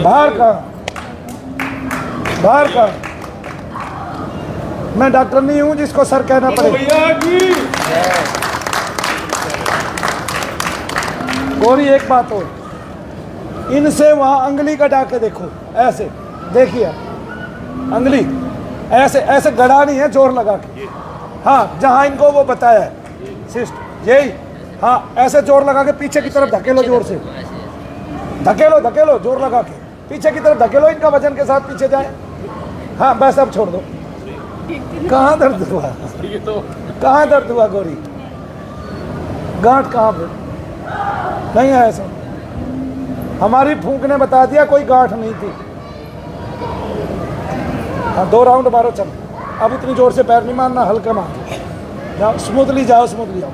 बाहर का, बाहर का। मैं डॉक्टर नहीं हूं जिसको सर कहना पड़े। गौरी एक बात और, इनसे वहां अंगली कटा के देखो, ऐसे देखिए अंगली ऐसे ऐसे गड़ा नहीं है, जोर लगा के। हाँ, जहां इनको वो बताया है सिस्ट, यही। हाँ, ऐसे जोर लगा के पीछे की तरफ धकेलो, जोर से धकेलो, धकेलो जोर लगा के पीछे की तरफ धकेलो, इनका वजन के साथ पीछे जाए। हाँ बस, अब छोड़ दो। कहाँ दर्द हुआ, कहाँ दर्द हुआ गौरी? गांठ कहाँ पे? नहीं है ऐसा, हमारी फूंक ने बता दिया कोई गांठ नहीं थी। हाँ, 2 राउंड मारो, चल। अब इतनी जोर से पैर नहीं मारना, हल्का मार जाओ, स्मूथली जाओ, स्मूथली जाओ।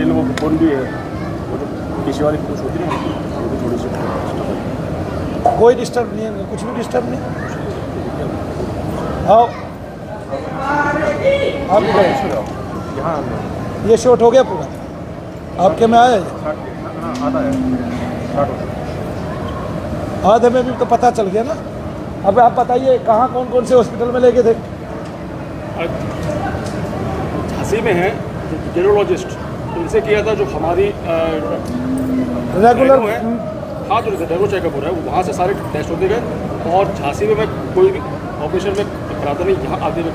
वो कौन भी है, वो जो पीछे वाली कुछ होती है ना, वो भी थोड़ी सी कोई डिस्टर्ब नहीं है, कुछ भी डिस्टर्ब नहीं। आओ, आप यहाँ ये शॉट हो गया पूरा आपके में आया? आधा है, आधे में भी तो पता चल गया ना। अब आप बताइए कहाँ कौन कौन से हॉस्पिटल में लेके थे? झांसी में है न्यूरोलॉजिस्ट, उनसे किया था जो हमारी रेगुलर है। हाँ, जो डेमो चेकअप हो रहा है वहाँ से सारे टेस्ट होते गए, और झांसी में मैं कोई भी ऑपरेशन में कराता नहीं, यहाँ आगे में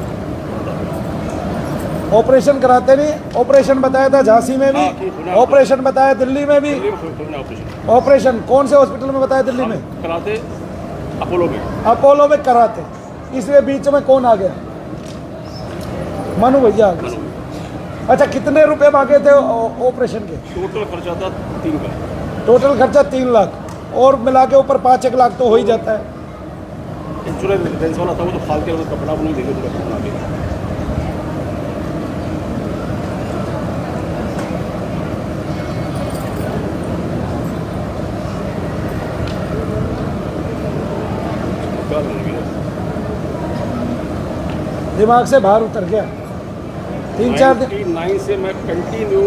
ऑपरेशन कराते नहीं। ऑपरेशन बताया था झांसी में भी, ऑपरेशन बताया दिल्ली में भी। ऑपरेशन कौन से हॉस्पिटल में बताया? दिल्ली में कराते, अपोलो में। अपोलो में कराते, इसलिए बीच में कौन आ गया? मनु भैया आ गए। अच्छा, कितने रुपए मांगे थे ऑपरेशन के? टोटल खर्चा था 3 लाख। टोटल खर्चा 3 लाख, और मिला के ऊपर 5-1 लाख तो हो ही जाता है। इंश्योरेंस वाला था वो, तो फाल के कपड़ा नहीं देंगे तो बना देंगे। दिमाग से बाहर उतर गया। 3-4 दिन 99 से मैं कंटिन्यू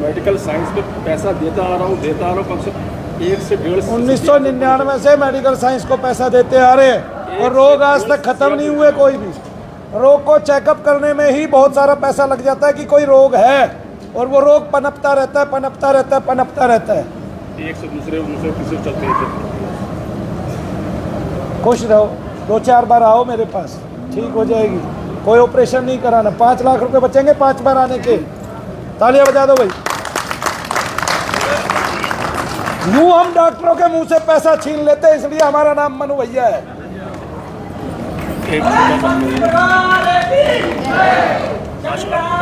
मेडिकल साइंस पे पैसा देता आ रहा हूँ कम से कम 1 से 1.5 1999 से मेडिकल साइंस को पैसा देते आ रहे हैं, और रोग आज तक खत्म नहीं हुए। कोई भी रोग को चेकअप करने में ही बहुत सारा पैसा लग जाता है कि कोई रोग है, और वो रोग पनपता रहता है, पनपता रहता है, पनपता रहता है। एक से दूसरे तीसरे चलते हैं। खुश रहो, 2-4 बार आओ मेरे पास, ठीक हो जाएगी। कोई ऑपरेशन नहीं कराना। 5 लाख रुपए बचेंगे 5 बार आने के। तालियां बजा दो भाई। यूं हम डॉक्टरों के मुंह से पैसा छीन लेते हैं, इसलिए हमारा नाम मनु भैया है।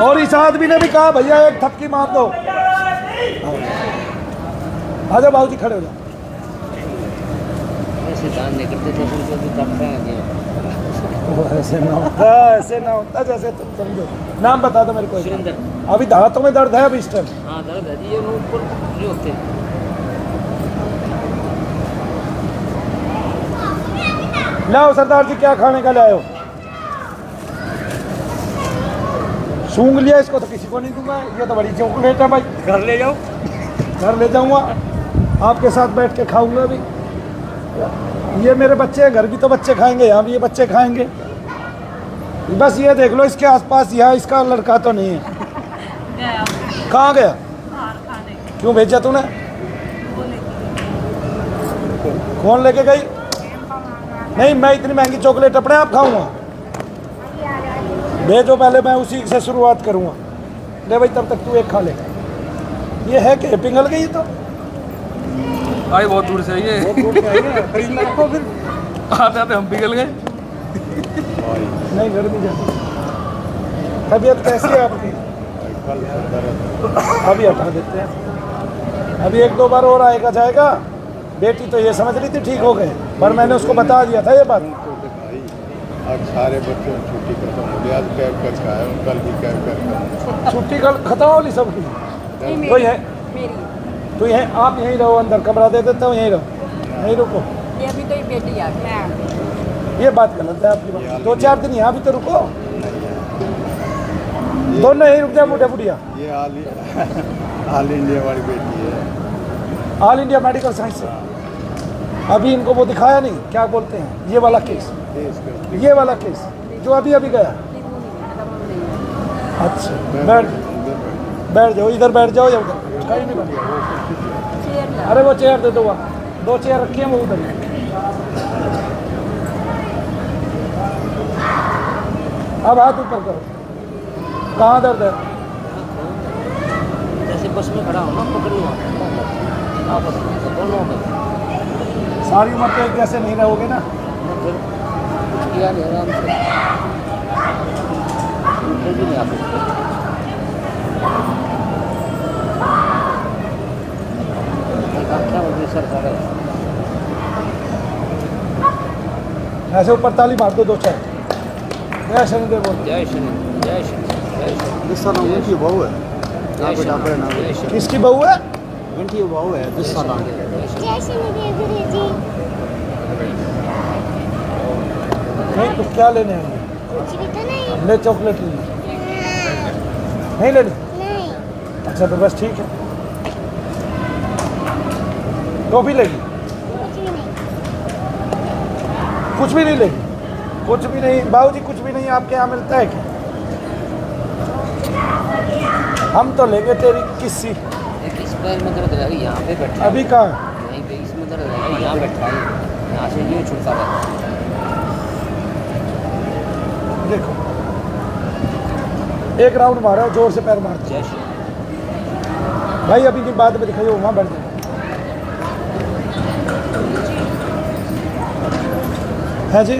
और इस आदमी ने भी कहा भैया एक थपकी मार दो। आ जाओ बाबूजी, खड़े हो जाओ। ऐसे ना होता, ऐसे ना होता जैसे तुम समझो। नाम बता दो मेरे को। अभी दांतों में दर्द है अभी इस टाइम? हाँ, दर्द है, ये ऊपर नहीं होते। लाओ सरदार जी, क्या खाने का लाओ? सूंघ लिया इसको तो किसी को नहीं दूंगा। ये तो बड़ी चॉकलेट है भाई, घर ले जाओ। घर ले जाऊंगा, आपके साथ बैठ के खाऊंगा अभी। ये मेरे बच्चे हैं, घर भी तो बच्चे खाएंगे, यहाँ भी ये बच्चे खाएंगे। बस ये देख लो, इसके आसपास यहाँ इसका लड़का तो नहीं है। कहाँ गया? क्यों भेजा तूने? कौन लेके गई? नहीं, मैं इतनी महंगी चॉकलेट अपने आप खाऊंगा। भेजो पहले, मैं उसी से शुरुआत करूंगा। ले भाई, तब तक तू एक खा ले। ये है कि पिघल गई तो आई बहुत दूर से आई है। बहुत दूर से आई है, खरीद ला को फिर। आते आते हम पिघल गए। नहीं, घर नहीं जाती। तबीयत कैसी है आपकी? अभी हटा देते हैं, अभी 1-2 बार और आएगा जाएगा। बेटी तो ये समझ रही थी ठीक हो गए, पर मैंने उसको बता दिया था ये बात। आज सारे बच्चों की छुट्टी खत्म हो गई, आज कैब कर का है, कल भी कैब कर। छुट्टी कल खत्म होगी सबकी। तो है तो यहीं आप यहीं रहो, अंदर कमरा दे देता हूँ, यहीं रहो, यहीं रुको। ये अभी तो बेटी आ गई। ये बात गलत है आपकी बात। 2-4 दिन यहाँ भी तो रुको, दोनों यहीं रुक जाए। बुढ़िया ये ऑल इंडिया वाली बेटी है। ऑल इंडिया मेडिकल साइंस से। अभी इनको वो दिखाया नहीं, क्या बोलते हैं, ये वाला केस, ये वाला केस जो अभी अभी गया। अच्छा बैठ जाओ, इधर बैठ जाओ या उधर, कहीं नहीं बैठ। अरे वो चेयर दे दो, वहाँ 2 चेयर रखी हैं, वो उधर ही। अब हाथ ऊपर करो, कहाँ दर्द है? जैसे बस में खड़ा हो ना, पकड़ लो आप बस दोनों में। सारी उम्र तो एक जैसे नहीं रहोगे ना। फिर कुछ किया नहीं, आराम से फिर भी नहीं आ सकते। क्या बोलती सरकार है, ऐसे ऊपर ताली मार दो 2 चार। जय शनिदेव बोल। जय शनि, जय शनि, जय शनि। जिस साल उनकी बहू है जय शनि। किसकी बहू है? उनकी बहू है जिस साल नहीं तो क्या लेने आए? ले चॉकलेट ले, नहीं लेनी? अच्छा तो बस ठीक है, टॉफी लेगी? कुछ भी नहीं लेगी? कुछ भी नहीं बाबूजी, कुछ भी नहीं आपके यहाँ मिलता है क्या? हम तो लेंगे तेरी किस्सी। एक इस पैर में दर्द है, यहाँ पे बैठा है। अभी कहाँ है? यहीं पे इसमें दर्द है, यहाँ बैठा है, यहाँ से यूँ छूटता है। देखो, एक राउंड मारा, जोर से पैर मारते जय श्री भाई। अभी नहीं, बाद में दिखाइए, वहाँ बैठ जाओ। है जी,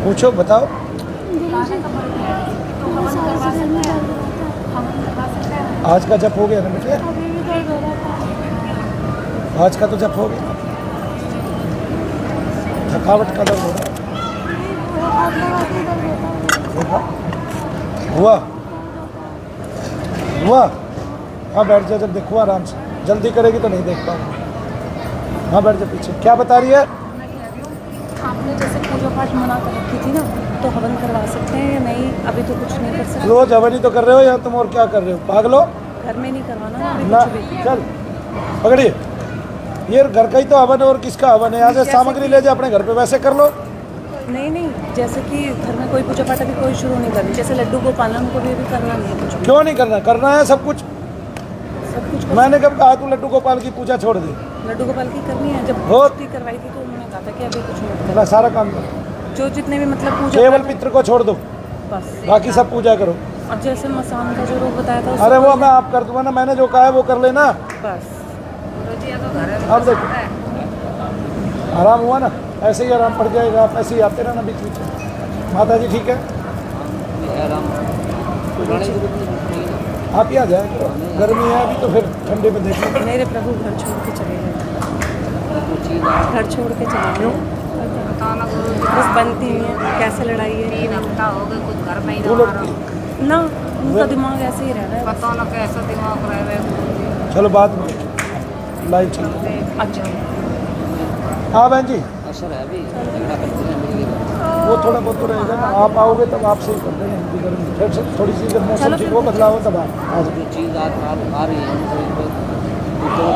पूछो, बताओ। आज का जप हो गया ना बेटे? आज का तो जप हो गया। थकावट का दर्द हो रहा है, देखा? हुआ हुआ। हाँ बैठ जा, जब देखो आराम से, जल्दी करेगी तो नहीं देख पाऊंगा। हाँ बैठ जा पीछे। क्या बता रही है? आपने जैसे पूजा पाठ मना कर रखी थी ना, तो हवन करवा सकते हैं या नहीं? अभी तो कुछ नहीं कर सकते। रोज हवन ही तो कर रहे हो या तुम और क्या कर रहे हो? भाग लो घर में नहीं करवाना अभी ना, कुछ भी। चल पकड़िए। ये घर का ही तो हवन है, और किसका हवन है? यहाँ से सामग्री ले जाए अपने घर पे, वैसे कर लो। नहीं नहीं, जैसे कि घर में कोई पूजा पाठ अभी कोई शुरू नहीं करनी, जैसे लड्डू गोपाल को भी अभी करना नहीं है कुछ भी। क्यों नहीं करना? करना है सब कुछ। सब कुछ मैंने कब कहा तू लड्डू गोपाल की पूजा छोड़ दे? लड्डू गोपाल की करनी है। जब हो- छुट्टी करवाई थी तो उन्होंने कहा था कि अभी कुछ नहीं अपना सारा काम करो, करना। जो जितने भी मतलब पूजा केवल पाठ- पितृ को छोड़ दो, बस। बाकी सब पूजा करो। और जैसे मसान का जो रोग बताया था उसको अरे वो कोई- मैं आप कर दूंगा ना, मैंने जो कहा है वो कर लेना। बस। अब देखो आराम हुआ ना, ऐसे ही आराम पड़ जाएगा। आप ऐसे ही आते रहना बीच बीच में। माता जी ठीक है, आराम पुराने की जरूरत नहीं है। आप ही आ जाए। गर्मी है अभी तो फिर ठंडे में देख लो। मेरे प्रभु घर छोड़ के चले गए, कुछ चीज़ घर छोड़ के चले गए। बस बनती नहीं है, कैसे लड़ाई है हफ्ता हो गए कुछ घर में ही तू लड़की ना, उनका दिमाग ऐसे ही रह रहा है। पता ना कैसा दिमाग रह रहे। चलो बाद में लाइव चल। अच्छा हाँ बहन जी, असर है अभी झगड़ा करते हैं मिल गए। वो थोड़ा बहुत तो रहेगा ना। आप आओगे तब आपसे ही कर देंगे हिंदी गर्मी। फिर थोड़ी सी जब मौसम चलो ठीक फिर हो, बदलाव हो तब आप आ जाओ। जो चीज़ आ रही है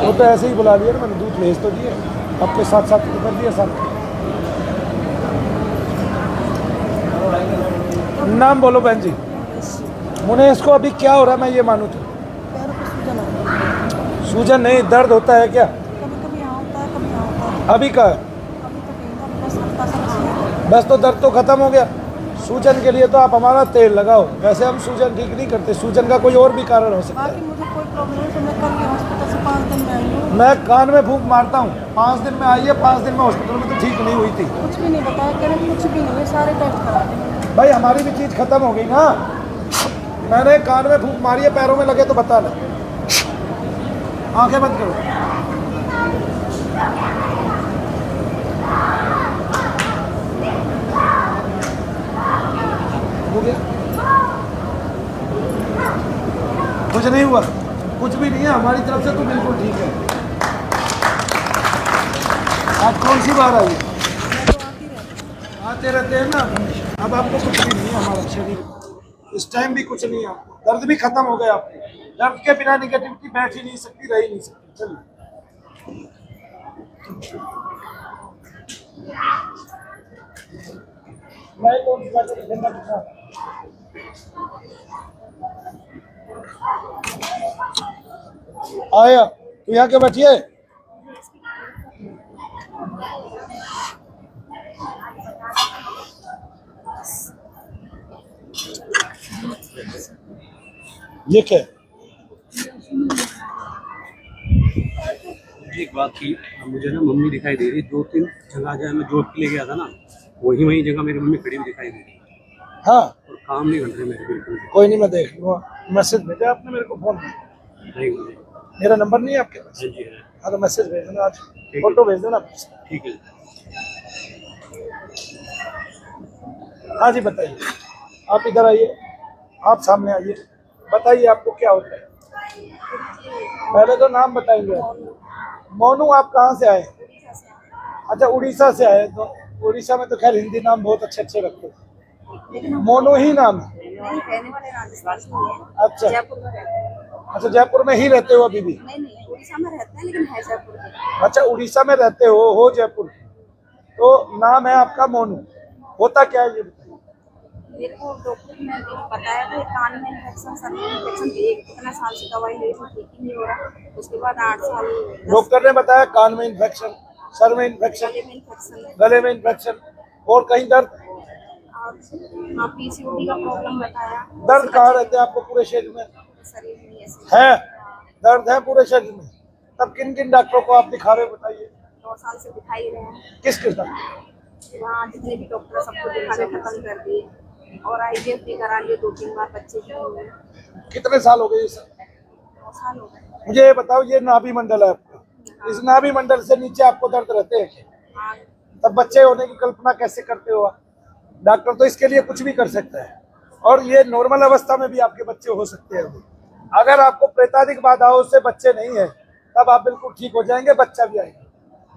वो तो ऐसे ही बुला लिया ना मैंने, दूध भेज तो दिए, आपके साथ साथ तो कर दिया साथ। नाम बोलो बहन जी। मुनेश को अभी क्या हो रहा है मैं ये मानूँ तो? पैरों को सूजन होता है, सूजन नहीं, दर्द होता है क्या? कभी कभी यहाँ होता है, कभी यहाँ होता है, अभी का है? कभी तो कहीं का बस हल्का सा बस है। बस तो दर्द तो खत्म हो गया। सूजन के लिए तो आप हमारा तेल लगाओ। वैसे हम सूजन ठीक नहीं करते, सूजन का कोई और भी कारण हो सकता बाकी है। मुझे कोई प्रॉब्लम नहीं, तो मैं कल ही हॉस्पिटल से 5 दिन में आई हूँ। मैं कान में फूंक मारता हूँ, 5 दिन में आई है, 5 दिन में हॉस्पिटल में तो ठीक नहीं हुई थी। कुछ भी नहीं बताया, कह रहे कुछ भी नहीं है, सारे टेस्ट करा देंगे। भाई हमारी भी चीज़ खत्म हो गई ना। मैंने कान में फूंक मारी है, पैरों में लगे तो बता ले। आंखें बंद करो। हो गया? कुछ नहीं हुआ, कुछ भी नहीं है हमारी तरफ से तो बिल्कुल ठीक है। आज कौन सी बार आई है? आते रहते हैं ना हमेशा। अब आपको कुछ भी नहीं है, हमारा शरीर इस टाइम भी कुछ नहीं है आपको। दर्द भी खत्म हो गया आपको। दर्द के बिना निगेटिविटी बैठ ही नहीं सकती, रह ही नहीं सकती। चलिए मैं कौन सी बात झंडा दिखा आया तो यहाँ के बैठिए। ये क्या है? एक बात थी, मुझे ना मम्मी दिखाई दे रही, 2-3 जगह जहाँ मैं जॉब के लिए गया था ना, वही जगह मेरी मम्मी खड़ी हुई दिखाई दे रही। हाँ और काम नहीं कर रहे मेरे बिल्कुल। कोई नहीं, मैं देख लूँगा। मैसेज भेजा आपने मेरे को? फोन नहीं, मेरा नंबर नहीं है आपके पास? हाँ जी है। हाँ तो मैसेज भेज देना, आज फोटो भेज देना। ठीक है। हाँ जी बताइए, आप इधर आइए, आप सामने आइए, बताइए आपको क्या होता है। पहले तो नाम बताएंगे। मोनू, आप कहाँ से आए? अच्छा उड़ीसा से आए। तो उड़ीसा में तो खैर हिंदी नाम बहुत अच्छे अच्छे रखते हैं। मोनू ही नाम है? नहीं, रहने वाले राजस्थान से ही है। अच्छा जयपुर में रहते हैं। अच्छा, जयपुर में ही रहते हो अभी भी? नहीं, उड़ीसा में रहते हैं लेकिन है जयपुर के। अच्छा उड़ीसा में रहते हो जयपुर के। तो नाम है आपका मोनू, होता क्या है ये बताइए। मेरे को डॉक्टर ने बताया था कान में इन्फेक्शन, सर में इन्फेक्शन, एक कितना साल से दवाई ले रही ठीक ही नहीं हो रहा। उसके बाद 8 साल डॉक्टर ने बताया कान में इन्फेक्शन, सर में इन्फेक्शन, गले में इन्फेक्शन, गले में इन्फेक्शन, और कहीं दर्द? और हाँ पीसीओडी का प्रॉब्लम बताया। दर्द कहाँ रहते हैं आपको पूरे शरीर में? शरीर में ऐसे है दर्द है पूरे शरीर में? तब किन किन डॉक्टरों को आप दिखा रहे हो बताइए। 2 साल से दिखाई रहे हैं। किस किस डॉक्टर? वहाँ जितने भी डॉक्टर सबको दिखाने खत्म कर दिए, और IVF भी करा लिए 2-3 बार, बच्चे भी हुए। कितने साल हो गए ये सब? 9 साल हो गए। मुझे ये बताओ, ये नाभि मंडल है आपका, इस नाभि मंडल से नीचे आपको दर्द रहते हैं? हाँ, तब बच्चे होने की कल्पना कैसे करते हो आप? डॉक्टर तो इसके लिए कुछ भी कर सकता है, और ये नॉर्मल अवस्था में भी आपके बच्चे हो सकते हैं। अगर आपको प्रेतादिक बाधाओं से बच्चे नहीं है तब आप बिल्कुल ठीक हो जाएंगे, बच्चा भी आएगा।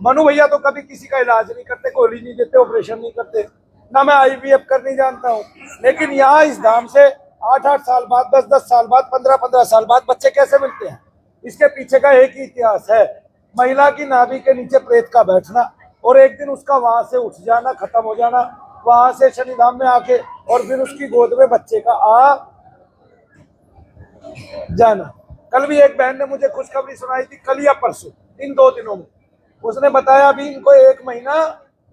मनु भैया तो कभी किसी का इलाज नहीं करते, गोली नहीं देते, ऑपरेशन नहीं करते, ना मैं IVF करनी जानता हूँ। लेकिन यहाँ इस धाम से 8-8 साल बाद, 10-10 साल बाद, 15-15 साल बाद बच्चे कैसे मिलते हैं? इसके पीछे का एक ही इतिहास है, महिला की नाभि के नीचे प्रेत का बैठना, और एक दिन उसका वहां से उठ जाना, खत्म हो जाना, वहां से शनिधाम में आके, और फिर उसकी गोद में बच्चे का आ जाना। कल भी एक बहन ने मुझे खुशखबरी सुनाई थी, कल या परसों, इन 2 दिनों में। उसने बताया अभी इनको 1 महीना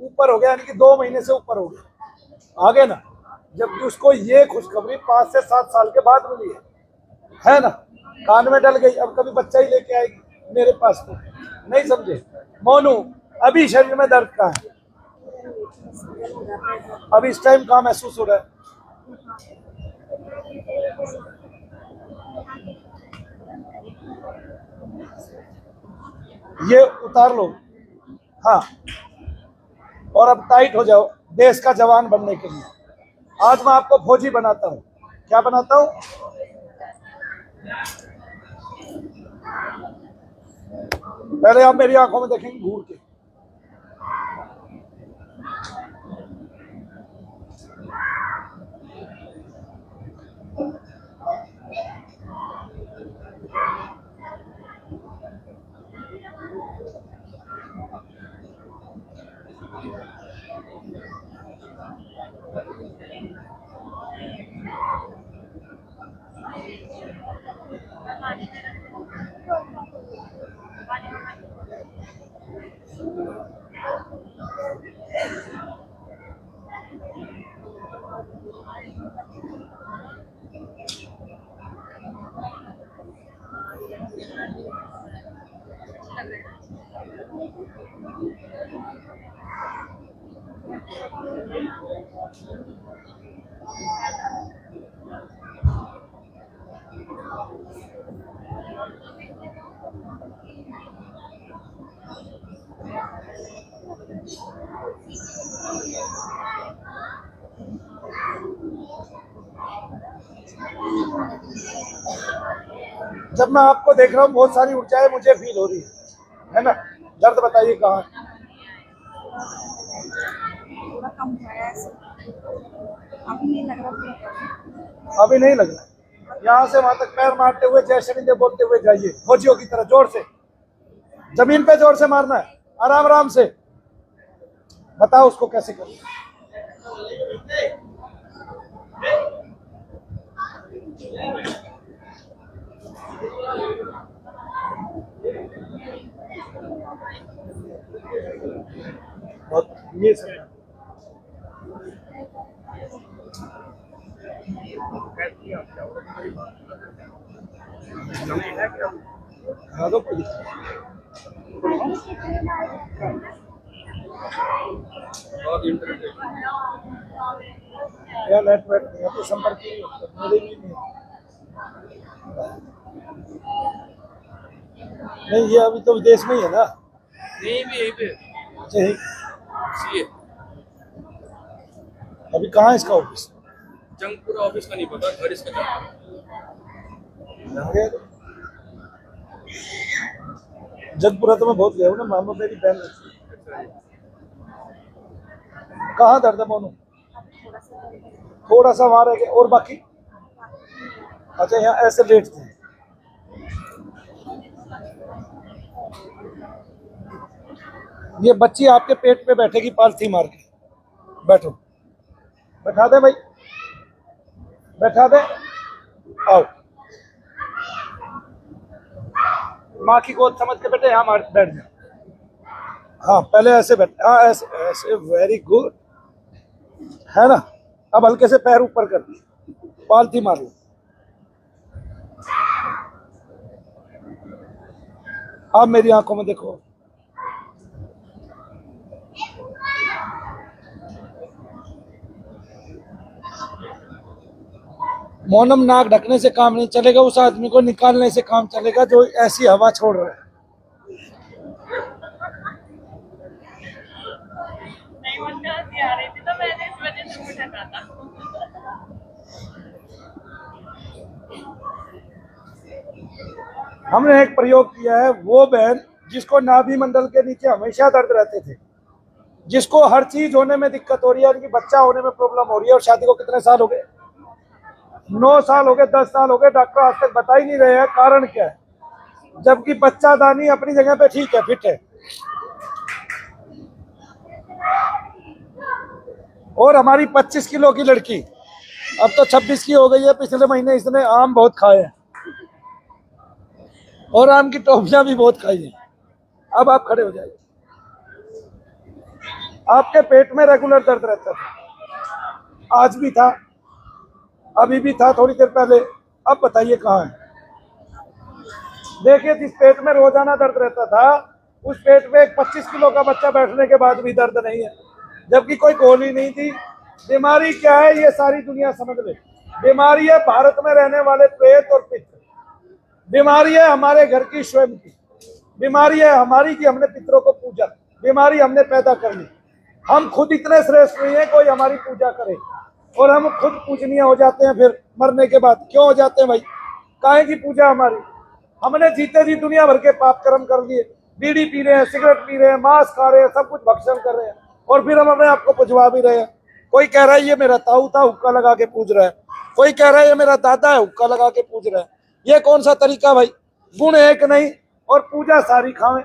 ऊपर हो गया, यानी कि 2 महीने से ऊपर हो गया, आगे ना। जबकि उसको ये खुशखबरी 5 से 7 साल के बाद मिली है ना। कान में डल गई, अब कभी बच्चा ही लेके आएगी मेरे पास, तो नहीं समझे। मोनू, अभी शरीर में दर्द कहाँ है? अभी इस टाइम कहाँ महसूस हो रहा है? ये उतार लो, हाँ, और अब टाइट हो जाओ देश का जवान बनने के लिए। आज मैं आपको फौजी बनाता हूँ। क्या बनाता हूँ? पहले आप मेरी आंखों में देखेंगे घूर के। जब मैं आपको देख रहा हूँ बहुत सारी ऊर्जाएं मुझे फील हो रही है ना। दर्द बताइए कहाँ है? थोड़ा कम है ऐसे, अभी नहीं लग रहा। अभी नहीं लग रहा है। यहाँ से वहां तक पैर मारते हुए जय शनि देव बोलते हुए जाइए, फौजियों की तरह जोर से, जमीन पे जोर से मारना है, आराम आराम से। बताओ उसको कैसे करें। ये सब हाँ दो कोई दिक्कत या नेट वेट नहीं है तो संपर्क ही मेरे भी नहीं, ये अभी तो विदेश में ही है ना? नहीं भी यहीं पे अच्छा यही। सीए अभी कहाँ है इसका ऑफिस? जंगपुरा ऑफिस का नहीं पता, घर इसका जगपुरा तो मैं बहुत गया हूँ ना, मामा मेरी बहन रहती है। कहाँ दर्द है मोनू? थोड़ा सा वहां रह गया और बाकी? अच्छा यहाँ ऐसे लेटते हैं। ये बच्ची आपके पेट पे बैठेगी पालथी मार के। बैठो, बैठा दे भाई, बैठा दे, आओ। माँ की गोद समझ के बेटे यहाँ बैठ जाओ। हाँ पहले ऐसे बैठ, हाँ ऐसे ऐसे, वेरी गुड, है ना? अब हल्के से पैर ऊपर कर, पालथी मार लो। अब मेरी आंखों में देखो। मौनम, नाक ढकने से काम नहीं चलेगा, उस आदमी को निकालने से काम चलेगा जो ऐसी हवा छोड़ रहा है। नहीं मुझे हंसी आ रही थी तो मैंने इस वजह से मुझे हंसा था। हमने एक प्रयोग किया है, वो बहन जिसको नाभि मंडल के नीचे हमेशा दर्द रहते थे, जिसको हर चीज होने में दिक्कत हो रही है, उनकी बच्चा होने में प्रॉब्लम हो रही है, और शादी को कितने साल हो गए? 9 साल हो गए, 10 साल हो गए, डॉक्टर आज तक बता ही नहीं रहे हैं कारण क्या है, जबकि बच्चादानी अपनी जगह पे ठीक है, फिट है। और हमारी 25 किलो की लड़की अब तो 26 की हो गई है। पिछले महीने इसने आम बहुत खाए हैं और आम की टॉफियां भी बहुत खाई हैं। अब आप खड़े हो जाइए। आपके पेट में रेगुलर दर्द रहता था, आज भी था, अभी भी था, थोड़ी देर पहले। अब बताइए कहाँ है? देखिए, जिस पेट में रोजाना दर्द रहता था, उस पेट में एक 25 किलो का बच्चा बैठने के बाद भी दर्द नहीं है, जबकि कोई गोली नहीं थी। बीमारी क्या है ये सारी दुनिया समझ ले। बीमारी है भारत में रहने वाले प्रेत और पितृ, बीमारी है हमारे घर की स्वयं की, बीमारी है हमारी कि हमने पितरों को पूजा, बीमारी हमने पैदा कर ली। हम खुद इतने श्रेष्ठ नहीं है कोई हमारी पूजा करे, और हम खुद पूजनीय हो जाते हैं फिर मरने के बाद। क्यों हो जाते हैं भाई? काहे की पूजा हमारी? हमने जीते जी दुनिया भर के पाप कर्म कर लिए, बीड़ी पी रहे हैं, सिगरेट पी रहे हैं, मांस खा रहे हैं, सब कुछ भक्षण कर रहे हैं, और फिर हम अपने आपको पुजवा भी रहे हैं। कोई कह रहा है ये मेरा ताऊ था, हुक्का लगा के पूज रहा है। कोई कह रहा है ये मेरा दादा है, हुक्का लगा के पूज रहा है। ये कौन सा तरीका भाई? गुण एक नहीं और पूजा सारी खावे,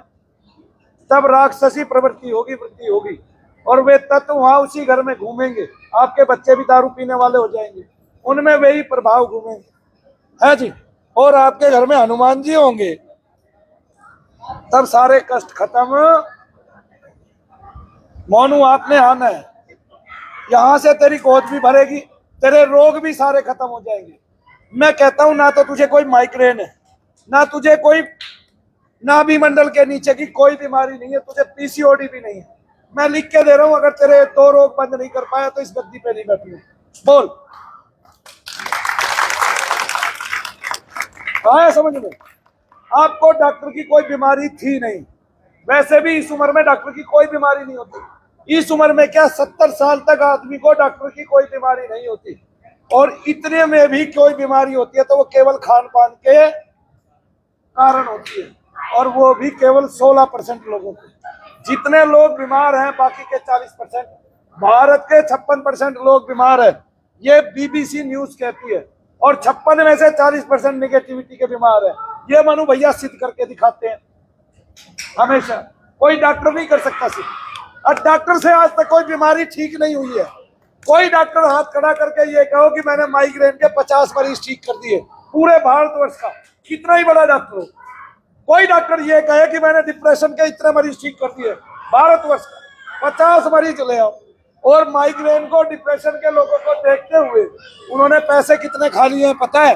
तब राक्षसी प्रवृत्ति होगी, वृत्ति होगी, और वे तत्व वहां उसी घर में घूमेंगे। आपके बच्चे भी दारू पीने वाले हो जाएंगे, उनमें वही प्रभाव घूमेंगे, है जी। और आपके घर में हनुमान जी होंगे, तब सारे कष्ट खत्म। मोनू, आपने आना है, यहां से तेरी गोद भी भरेगी, तेरे रोग भी सारे खत्म हो जाएंगे। मैं कहता हूं, ना तो तुझे कोई माइग्रेन है, ना तुझे कोई नाभि मंडल के नीचे की कोई बीमारी नहीं है, तुझे पीसीओडी भी नहीं है। मैं लिख के दे रहा हूं, अगर तेरे 2 रोग बंद नहीं कर पाया तो इस गद्दी पे नहीं बैठी। बोल, आया समझ में? आपको डॉक्टर की कोई बीमारी थी नहीं, वैसे भी इस उम्र में डॉक्टर की कोई बीमारी नहीं होती। इस उम्र में क्या 70 साल तक आदमी को डॉक्टर की कोई बीमारी नहीं होती, और इतने में भी कोई बीमारी होती है तो वो केवल खान पान के कारण होती है, और वो भी केवल 16% लोगों को। जितने लोग बीमार हैं बाकी के 40%, भारत के 56% लोग बीमार हैं। ये BBC न्यूज कहती है, और 56 में से 40% निगेटिविटी के बीमार है। ये मनु भैया सिद्ध करके दिखाते हैं हमेशा, कोई डॉक्टर नहीं कर सकता सिद्ध। और डॉक्टर से आज तक कोई बीमारी ठीक नहीं हुई है। कोई डॉक्टर हाथ खड़ा करके ये कहो कि मैंने माइग्रेन के 50 मरीज ठीक कर दिए पूरे भारतवर्ष का, कितना ही बड़ा डॉक्टर हो। कोई डॉक्टर ये कहे कि मैंने डिप्रेशन के इतने मरीज ठीक कर दिए भारतवर्ष का, 50 मरीज ले आओ। और माइग्रेन को, डिप्रेशन के लोगों को देखते हुए उन्होंने पैसे कितने खा लिए हैं पता है?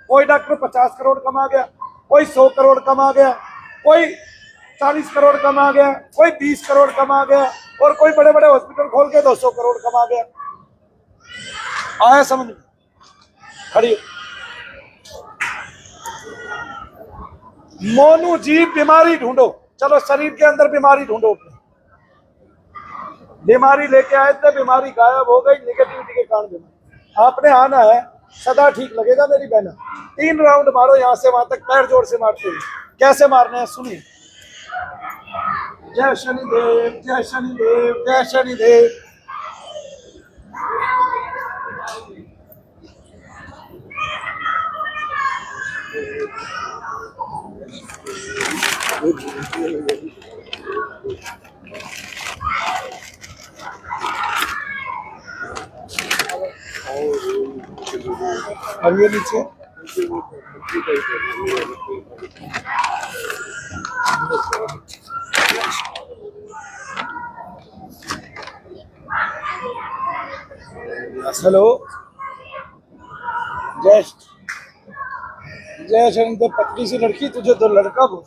कोई डॉक्टर 50 करोड़ कमा गया, कोई 100 करोड़ कमा गया, कोई 40 करोड़ कमा गया, कोई 20 करोड़ कमा गया, और कोई बड़े बड़े हॉस्पिटल खोल के 200 करोड़ कमा गया। आया समझ में? खड़ी मोनू जी, बीमारी ढूंढो। चलो शरीर के अंदर बीमारी ढूंढो। बीमारी लेके आए थे, बीमारी गायब हो गई, निगेटिविटी के कारण बीमारी। आपने आना है, सदा ठीक लगेगा मेरी बहना। 3 राउंड मारो यहाँ से वहां तक, पैर जोर से मारते हुए। कैसे मारने हैं सुनिए। जय शनिदेव, जय शनिदेव, जय शनिदेव। अब ये नीचे हेलो, जय जय शनिदेव। पतली सी लड़की, तुझे तो लड़का बोल।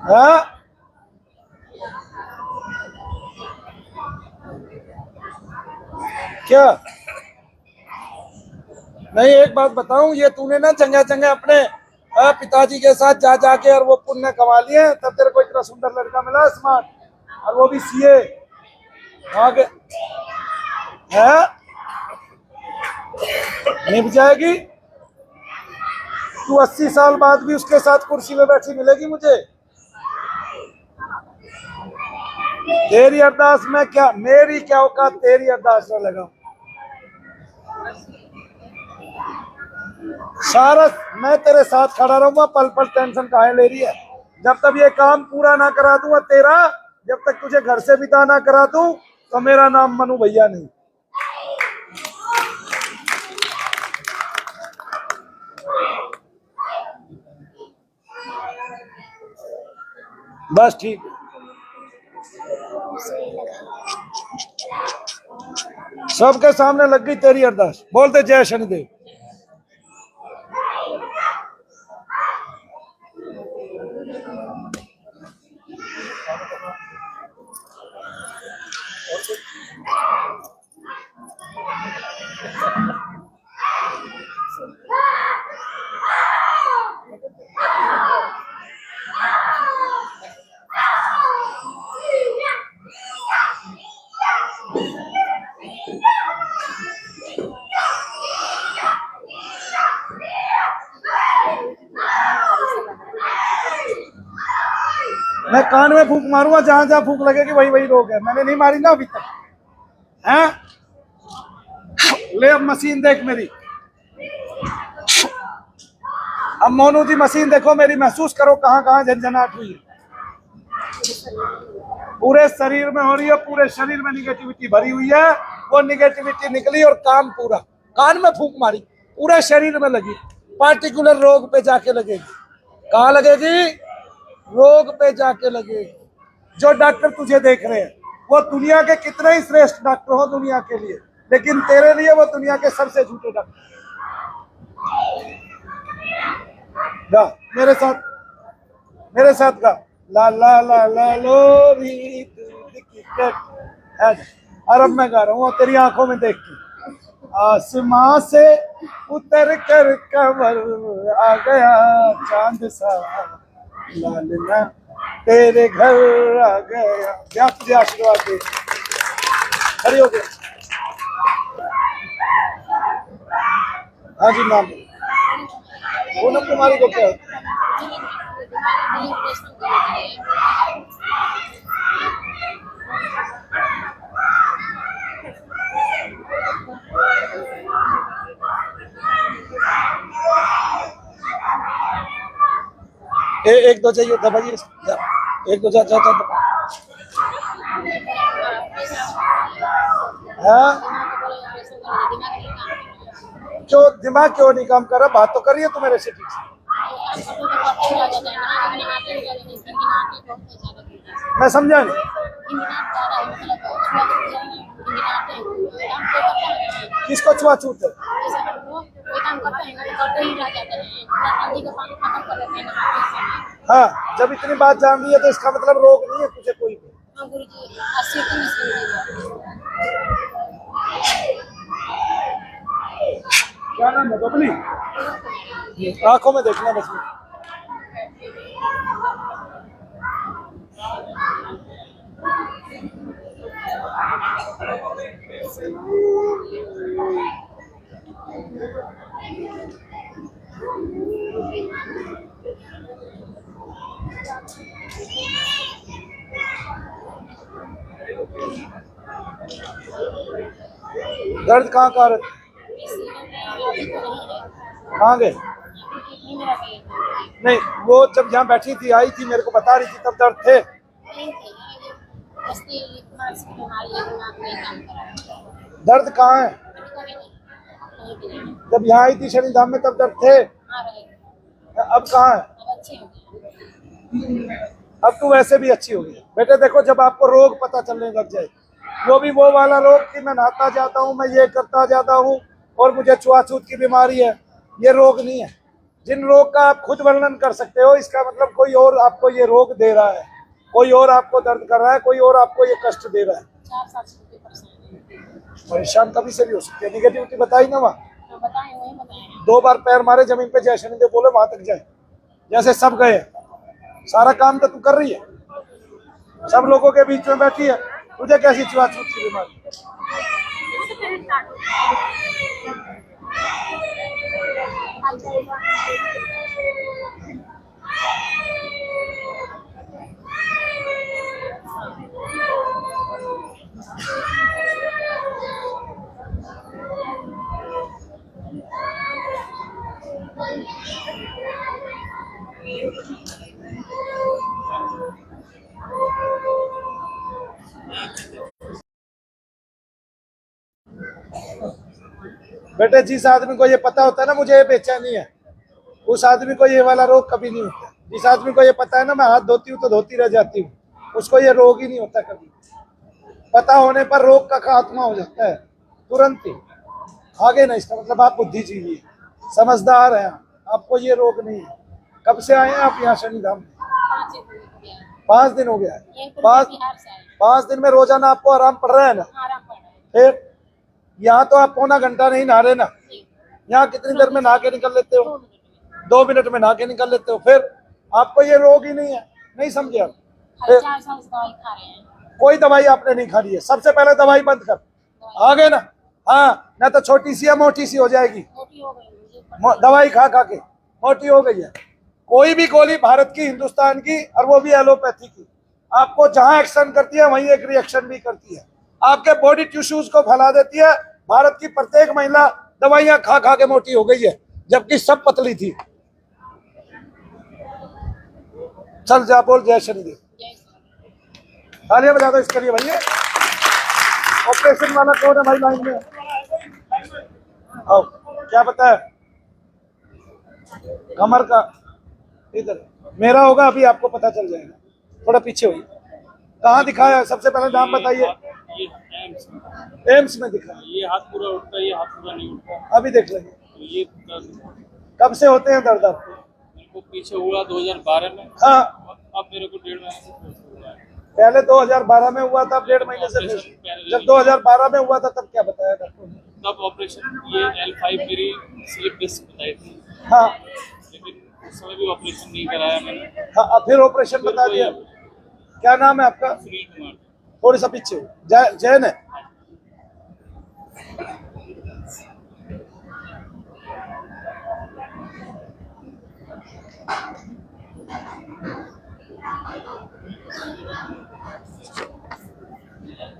हाँ क्या? नहीं, एक बात बताऊं, ये तूने ना जगह जगह अपने पिताजी के साथ जा जाके और वो पुण्य कमा लिए, तब तेरे को इतना सुंदर लड़का मिला स्मार्ट, और वो भी सीए। आगे है नहीं जाएगी तू 80 साल बाद भी उसके साथ कुर्सी में बैठी मिलेगी मुझे। तेरी अरदास में क्या, मेरी क्या औकात तेरी अरदास में लगाऊं। सारा मैं तेरे साथ खड़ा रहूंगा, पल पल टेंशन काहे ले रही है। जब तक ये काम पूरा ना करा दूंगा तेरा, जब तक तुझे घर से विदा ना करा दूं, तो मेरा नाम मनु भैया नहीं। बस ठीक है, सबके सामने लग गई तेरी अरदास। बोलते जय शनिदेव। मैं कान में फूंक मारूंगा, जहां जहां फूंक लगेगी वही वही रोग है। मैंने नहीं मारी ना अभी तक, हैं? ले अब मशीन देख मेरी। अब मोनू जी मशीन देखो मेरी, महसूस करो कहां कहां झंझनाहट हुई है। पूरे शरीर में हो रही है, पूरे शरीर में निगेटिविटी भरी हुई है। वो निगेटिविटी निकली और काम पूरा, कान में फूंक मारी, पूरे शरीर में लगी, पार्टिकुलर रोग पे जाके लगेगी। कहाँ लगेगी? रोग पे जाके लगेगी। जो डॉक्टर तुझे देख रहे हैं वो दुनिया के कितने ही श्रेष्ठ डॉक्टर हो दुनिया के लिए, लेकिन तेरे लिए वो दुनिया के सबसे झूठे डॉक्टर। गा मेरे साथ गा। ला ला ला ला लो री। और अब मैं गा रहा हूँ तेरी आंखों में देख के। आसमां से उतर कर कमर आ गया चांद सा, लालना तेरे घर आ गया। क्या तुझे आशीर्वाद दे। खड़ी हो गए। हाँ जी, नाम पूनम कुमारी को क्या है? एक दो चाहिए दबाइए, एक दो जा हाँ क्यों दिमाग क्यों नहीं काम कर रहा? बात तो करिए तुम मेरे से ठीक से। मैं समझा नहीं। किसको छुआछूत है? हाँ, जब इतनी बात जान ली है तो इसका मतलब रोग नहीं है तुझे कोई भी। क्या नाम है बबली? आंखों में देखना बस। दर्द कहाँ का रहा? कहाँ गए? नहीं, वो जब यहाँ बैठी थी, आई थी, मेरे को बता रही थी, तब दर्द थे। दर्द कहाँ है? जब यहाँ आई थी शनि धाम में तब दर्द थे। अब कहाँ है? अब तो वैसे भी अच्छी होगी बेटे। देखो, जब आपको रोग पता चलने लग जाए, वो भी वो वाला रोग कि मैं नहाता जाता हूँ, मैं ये करता जाता हूँ और मुझे छुआछूत की बीमारी है, ये रोग नहीं है। जिन रोग का आप खुद वर्णन कर सकते हो, इसका मतलब कोई और आपको ये रोग दे रहा है, कोई और आपको दर्द कर रहा है, कोई और आपको ये कष्ट दे रहा है। परेशान कभी से भी हो सकती है। निगेटिविटी बताई ना वहाँ, 2 बार पैर मारे जमीन पे, जय शनिदेव बोले, वहां तक जाए। जैसे सब गए, सारा काम तो तू कर रही है, सब लोगों के बीच में बैठी है, तुझे कैसी छुआछूत की बीमारी? बेटे, जिस आदमी को ये पता होता है ना मुझे ये बेचैनी है, उस आदमी को ये वाला रोग कभी नहीं होता। जिस आदमी को ये पता है ना मैं हाथ धोती हूँ तो धोती रह जाती हूँ, उसको ये रोग ही नहीं होता कभी। पता होने पर रोग का खात्मा हो जाता है तुरंत ही। आगे ना, इसका मतलब आप बुद्धिजीवी है, समझदार है, आपको ये रोग नहीं है। कब से आए हैं आप यहाँ शनि धाम? 5 दिन हो गया है। 5 दिन में रोजाना आपको आराम पड़ रहा है ना? फिर यहाँ तो आप पौना घंटा नहीं नहा रहे ना, यहाँ कितनी देर में नहा के निकल लेते हो? 2 मिनट में नहा के निकल लेते हो। फिर आपको ये रोग ही नहीं है, नहीं समझे आप? 4 साल से दवाई खा रहे हैं। कोई दवाई आपने नहीं खा ली है। सबसे पहले दवाई बंद कर, आगे ना। हाँ, ना तो छोटी सी या मोटी सी हो जाएगी। दवाई खा खा के मोटी हो गई है। कोई भी गोली भारत की, हिंदुस्तान की, और वो भी एलोपैथी की, आपको जहां एक्शन करती है वहीं एक रिएक्शन भी करती है। आपके बॉडी टिश्यूज को फैला देती है। भारत की प्रत्येक महिला दवाइयां खा खा के मोटी हो गई है, जबकि सब पतली थी। चल जा, बोल जय शनिदेव। तालियां बजा दो इसके लिए भैया। ऑपरेशन वाला कौन है भाई लाइन में? आओ, क्या पता है? कमर का इधर मेरा होगा, अभी आपको पता चल जाएगा। थोड़ा पीछे होइए। कहाँ दिखाया है? सबसे पहले नाम बताइए। एम्स में दिखाया। ये हाथ पूरा उठता है, ये हाथ पूरा नहीं उठता। अभी देख लेंगे। तो ये दर्द कब से होते हैं दर्द आपको? मेरे को पीछे हुआ 2012 में। हाँ, अब मेरे को 1.5 महीने से हुआ है। पहले 2012 में हुआ था, अब 1.5 महीने से। जब 2012 में हुआ था तब क्या बताया डॉक्टर ने? तब ऑपरेशन, ये L5 मेरी स्लिप डिस्क बताई थी। हाँ, लेकिन उस समय भी ऑपरेशन नहीं कराया मैंने। हाँ, फिर ऑपरेशन बता दिया। क्या नाम है आपका? सुनील कुमार। थोड़ी सा पीछे जैन है।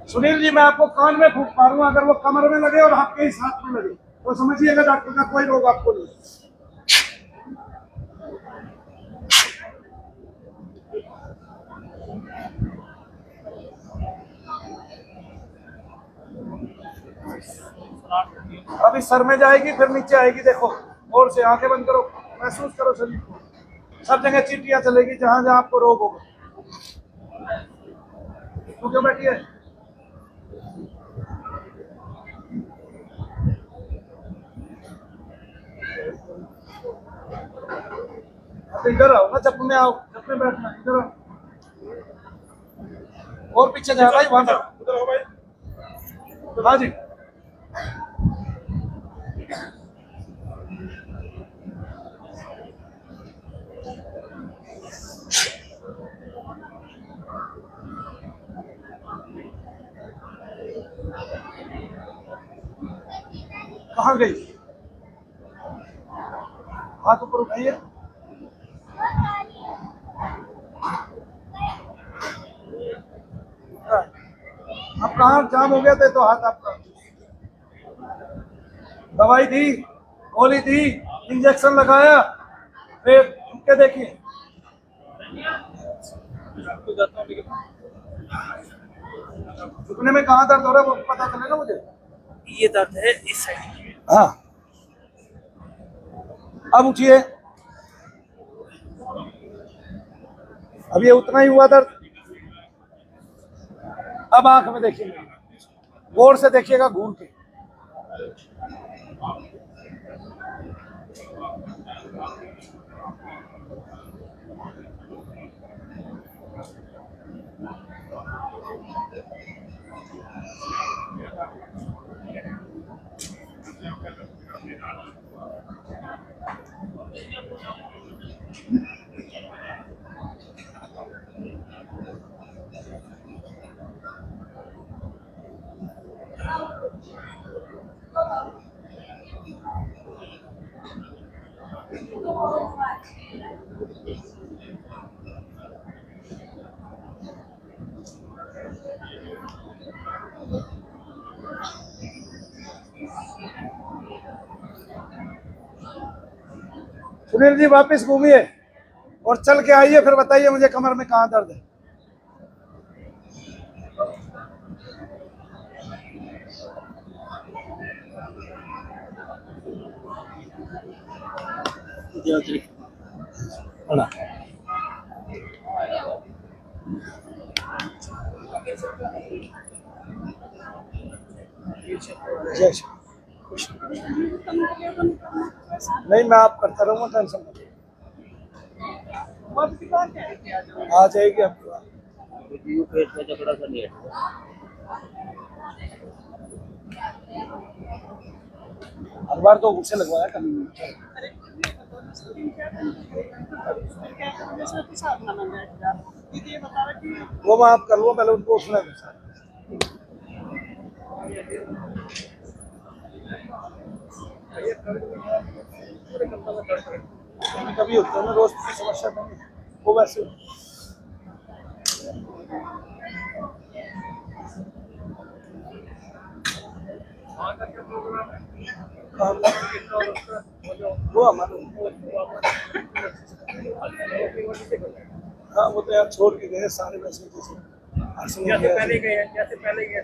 सुनील जी, मैं आपको कान में फूंक मारूंगा, अगर वो कमर में लगे और आपके ही हाथ में लगे तो समझिएगा डॉक्टर का कोई रोग आपको नहीं। अभी सर में जाएगी फिर नीचे आएगी, देखो और से आंखें बंद करो, महसूस करो शरीर को। सब जगह चींटियां चलेगी जहां जहां आपको रोग होगा। तू क्यों बैठी है? अब इधर आओ ना, चप्पू में आओ, चप्पू में बैठना, इधर आओ और पीछे जा भाई, वहां उधर हो भाई। हाँ जी, कहाँ गई? हाथ ऊपर उठाइए। अब कहाँ जाम हो गया था तो हाथ आपका? दवाई दी, गोली दी, इंजेक्शन लगाया, फिर उनके देखिए। झुकने में कहाँ दर्द हो रहा है वो पता चलेगा मुझे। ये दर्द है इस साइड। हाँ, अब उठिए। अब ये उतना ही हुआ दर्द। अब आंख में देखिए, गौर से देखिएगा, घूर के। सुनील जी वापस घूमिए और चल के आइए, फिर बताइए मुझे कमर में कहाँ दर्द है। जय श्री नहीं, मैं आप करता रहूँगा, टेंशन मत। आ जाएगी आपको। हर बार तो उसे लगवाया कभी वो मैं आप कर लूँ, पहले उनको उसने कभी होता है ना, रोज की समस्या नहीं वो वैसे। वो हमारे हाँ, वो तो यार छोड़ के गए सारे वैसे जैसे पहले गए।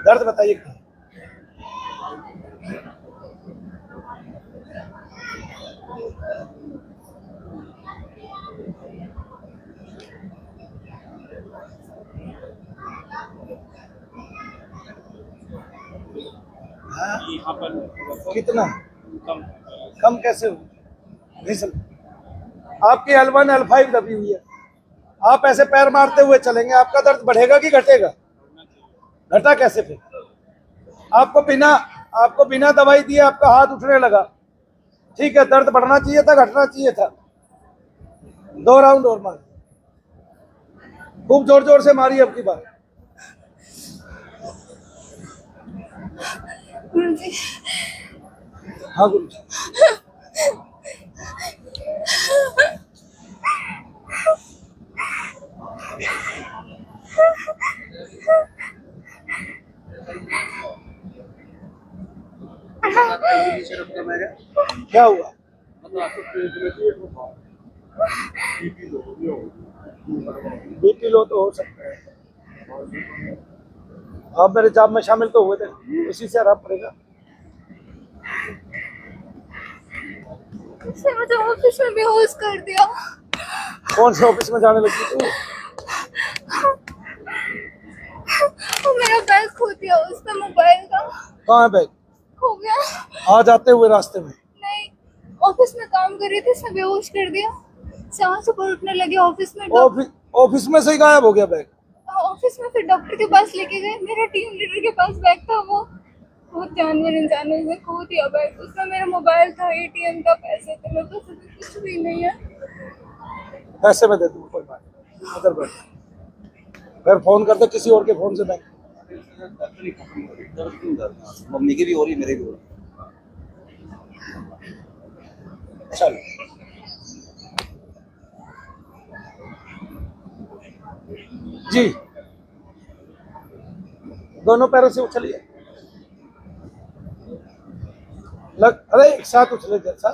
दर्द बताइए। यहाँ पर कितना कम कैसे हो? नहीं समझ। आपकी L1 L5 दबी हुई है, आप ऐसे पैर मारते हुए चलेंगे, आपका दर्द बढ़ेगा कि घटेगा? घटा कैसे? फिर आपको बिना दवाई दिए आपका हाथ उठने लगा, ठीक है, दर्द बढ़ना चाहिए था, घटना चाहिए था। 2 राउंड और मार, खूब जोर जोर से मारिए अब की बार। गुरुजी। हाँ गुरुजी। क्या हुआ? बीपी लो तो हो सकता है। आप मेरे जॉब में शामिल तो हुए थे, उसी से आराम पड़ेगा। उसने मुझे ऑफिस में बेहोश कर दिया। कौन से ऑफिस में जाने लगी तू? और मेरा बैग खो दिया, उसमें मोबाइल था। कहाँ है बैग? खो गया। आज आते हुए रास्ते में? नहीं, ऑफिस में काम कर रही थी, उसने बेहोश कर दिया। शाम सुबह उठने लगे ऑफिस में। ऑफिस में से ही गायब हो गया बैग? ऑफिस में फिर डॉक्टर के पास लेके गए। मेरा टीम लीडर के पास बैग था, वो बहुत जानवर इंसान है, उसने खो दिया बैग। उसमें मेरा मोबाइल था, एटीएम का पैसे थे, मेरे पास अभी कुछ भी नहीं है। पैसे में दे दूँ, कोई बात नहीं, उधर बैठ। फिर फोन करते किसी और के फोन से बैग। मम्मी की भी हो रही, मेरी भी हो रही। चलो जी, दोनों पैरों से उछलिए। अरे एक साथ उछले जैसा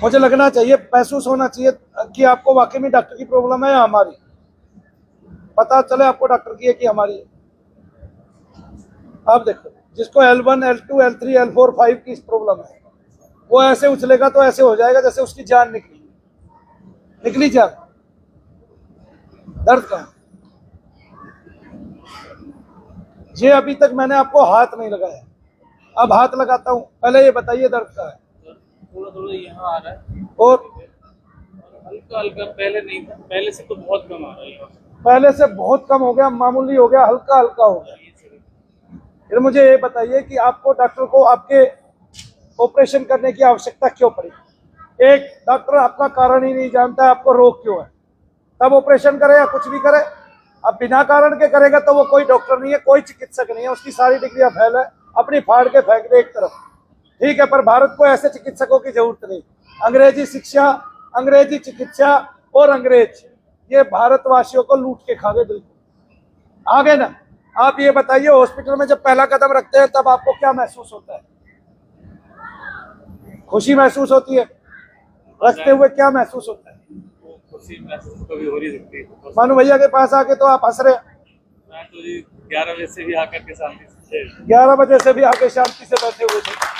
मुझे लगना चाहिए, महसूस होना चाहिए कि आपको वाकई में डॉक्टर की प्रॉब्लम है या हमारी। पता चले आपको डॉक्टर की है कि हमारी है। आप देखो, जिसको L1, L2, L3, L4, 5 की प्रॉब्लम है, वो ऐसे उछलेगा तो ऐसे हो जाएगा जैसे उसकी जान निकली जान। दर्द कहाँ? ये अभी तक मैंने आपको हाथ नहीं लगाया, अब हाथ लगाता हूँ। पहले ये बताइए दर्द कहाँ है? थोड़ा थोड़ा यहाँ आ रहा है और हल्का हल्का, पहले नहीं था, पहले से तो बहुत कम आ रहा है। पहले से बहुत कम हो गया, मामूली हो गया, हल्का हल्का हो गया। फिर मुझे ये बताइए कि आपको डॉक्टर को आपके ऑपरेशन करने की आवश्यकता क्यों पड़ी? एक डॉक्टर आपका कारण ही नहीं जानता है आपको रोग क्यों है, तब ऑपरेशन करे या कुछ भी करे। अब बिना कारण के करेगा तो वो कोई डॉक्टर नहीं है, कोई चिकित्सक नहीं है, उसकी सारी डिग्रियां फेल है, अपनी फाड़ के फेंक दे एक तरफ। ठीक है, पर भारत को ऐसे चिकित्सकों की जरूरत नहीं। अंग्रेजी शिक्षा, अंग्रेजी चिकित्सा और अंग्रेज, ये भारतवासियों को लूट के खा गए बिल्कुल। आगे ना, आप ये बताइए, हॉस्पिटल में जब पहला कदम रखते हैं तब आपको क्या महसूस होता है? खुशी महसूस होती है? रखते हुए क्या महसूस होता है? खुशी महसूस कभी हो नहीं सकती। मानू भैया के पास आके तो आप हंस रहे हैं। मैं तो जी 11 बजे से भी आकर के शांति से 11 बजे से भी आके शांति से बैठे हुए थे।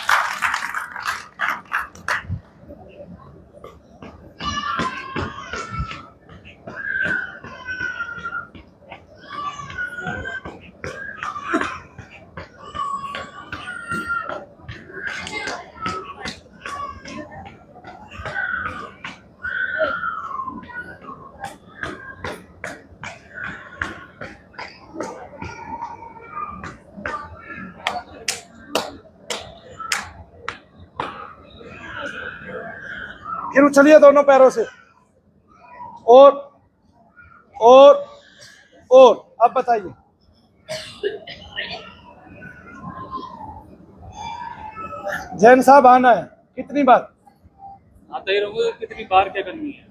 फिर उछलिए दोनों पैरों से। और अब बताइए, जैन साहब आना है कितनी बार? आता ही रहूंगा, कितनी बार क्या करनी है।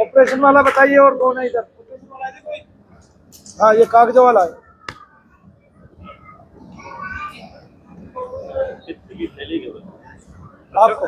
ऑपरेशन वाला बताइए, और कौन है इधर? हाँ, ये कागजों वाला है। आपको